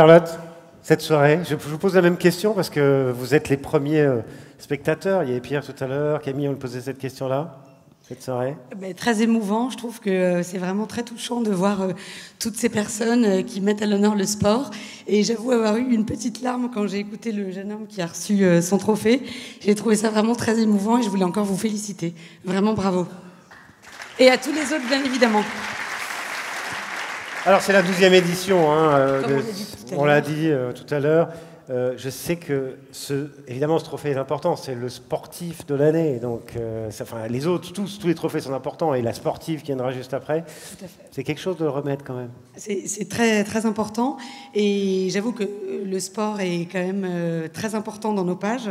Charlotte, cette soirée, je vous pose la même question parce que vous êtes les premiers spectateurs. Il y avait Pierre tout à l'heure, Camille, on lui posait cette question-là. Cette soirée. Très émouvant, je trouve que c'est vraiment très touchant de voir toutes ces personnes qui mettent à l'honneur le sport. Et j'avoue avoir eu une petite larme quand j'ai écouté le jeune homme qui a reçu son trophée. J'ai trouvé ça vraiment très émouvant et je voulais encore vous féliciter. Vraiment bravo. Et à tous les autres, bien évidemment. Alors c'est la 12e édition, hein, on l'a dit tout à l'heure. Je sais que évidemment ce trophée est important, c'est le sportif de l'année, donc les autres, tous les trophées sont importants et la sportive qui viendra juste après, c'est quelque chose de le remettre quand même. C'est très, très important et j'avoue que le sport est quand même très important dans nos pages.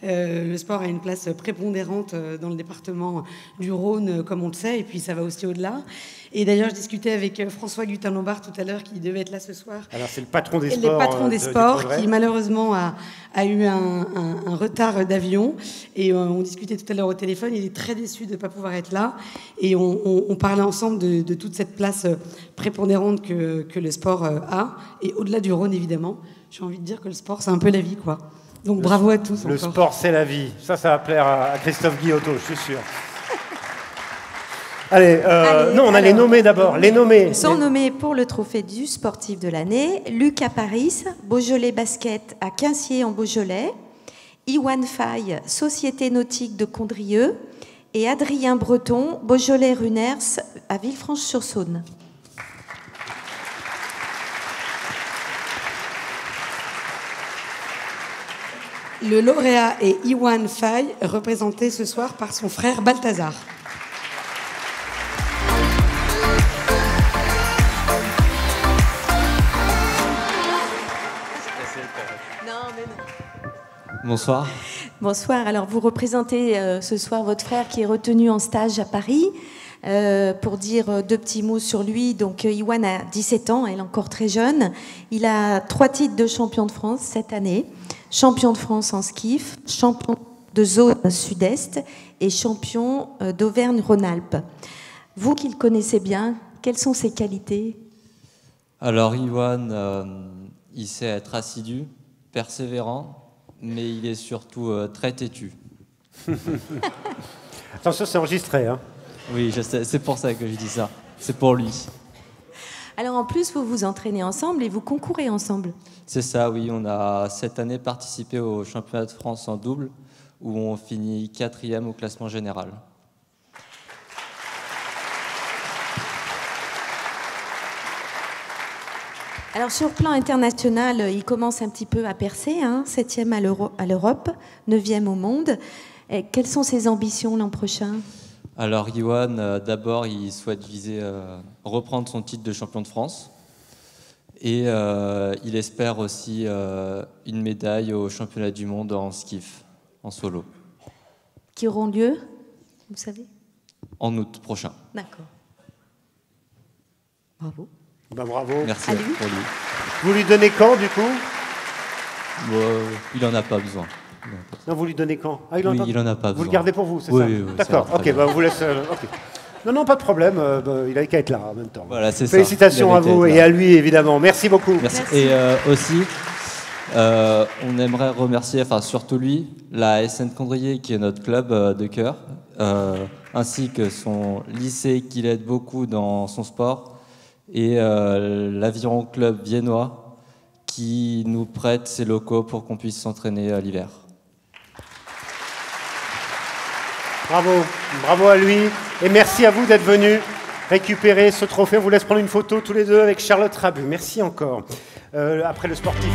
Le sport a une place prépondérante dans le département du Rhône, comme on le sait, et puis ça va aussi au-delà. Et d'ailleurs, je discutais avec François Gutin-Lombard tout à l'heure, qui devait être là ce soir. Alors, c'est le patron des sports. Le patron des sports, qui malheureusement a eu un retard d'avion. Et on discutait tout à l'heure au téléphone, il est très déçu de ne pas pouvoir être là. Et on parlait ensemble de toute cette place prépondérante que le sport a. Et au-delà du Rhône, évidemment, j'ai envie de dire que le sport, c'est un peu la vie, quoi. Donc bravo à tous. Le sport, c'est la vie. Ça va plaire à Christophe Guillotot, je suis sûr. Allez, non, on a les nommés d'abord. Les nommés. Sont nommés pour le trophée du sportif de l'année Lucas Paris, Beaujolais Basket à Quincier en Beaujolais, Iwan Faye, Société Nautique de Condrieu et Adrien Breton, Beaujolais Runers à Villefranche-sur-Saône. Le lauréat est Iwan Faye, représenté ce soir par son frère Balthazar. Bonsoir. Bonsoir. Alors, vous représentez ce soir votre frère qui est retenu en stage à Paris. Pour dire deux petits mots sur lui, donc Iwan a 17 ans, elle est encore très jeune. Il a 3 titres de champion de France cette année. Champion de France en skiff, champion de zone sud-est et champion d'Auvergne-Rhône-Alpes. Vous qui le connaissez bien, quelles sont ses qualités? Alors Iwan, il sait être assidu, persévérant, mais il est surtout très têtu. Attention, c'est enregistré, hein. Oui, je sais, c'est pour ça que je dis ça. C'est pour lui. Alors en plus, vous vous entraînez ensemble et vous concourez ensemble. C'est ça, oui. On a cette année participé au championnat de France en double, où on finit 4e au classement général. Alors sur le plan international, il commence un petit peu à percer, hein, 7e à l'Europe, 9e au monde. Et quelles sont ses ambitions l'an prochain? Alors Iwan, d'abord, il souhaite viser reprendre son titre de champion de France. Et il espère aussi une médaille au championnat du monde en skiff, en solo. Qui auront lieu, vous savez? En août prochain. D'accord. Bravo. Bravo. Merci pour lui. Vous lui donnez quand, du coup? Il n'en a pas besoin. Non, vous lui donnez quand? Il en a pas besoin. Vous le gardez pour vous, c'est ça? Oui, d'accord, ok, on vous laisse... okay. Non, pas de problème, il n'avait qu'à être là en même temps. Voilà, c'est Félicitations à vous et à lui, évidemment. Merci beaucoup. Merci. Et aussi, on aimerait remercier, surtout lui, la SN Condrieu, qui est notre club de cœur, ainsi que son lycée qui l'aide beaucoup dans son sport, et l'Aviron Club viennois, qui nous prête ses locaux pour qu'on puisse s'entraîner à l'hiver. Bravo à lui. Et merci à vous d'être venus récupérer ce trophée. On vous laisse prendre une photo tous les deux avec Charlotte Rabu. Merci encore. Après le sportif.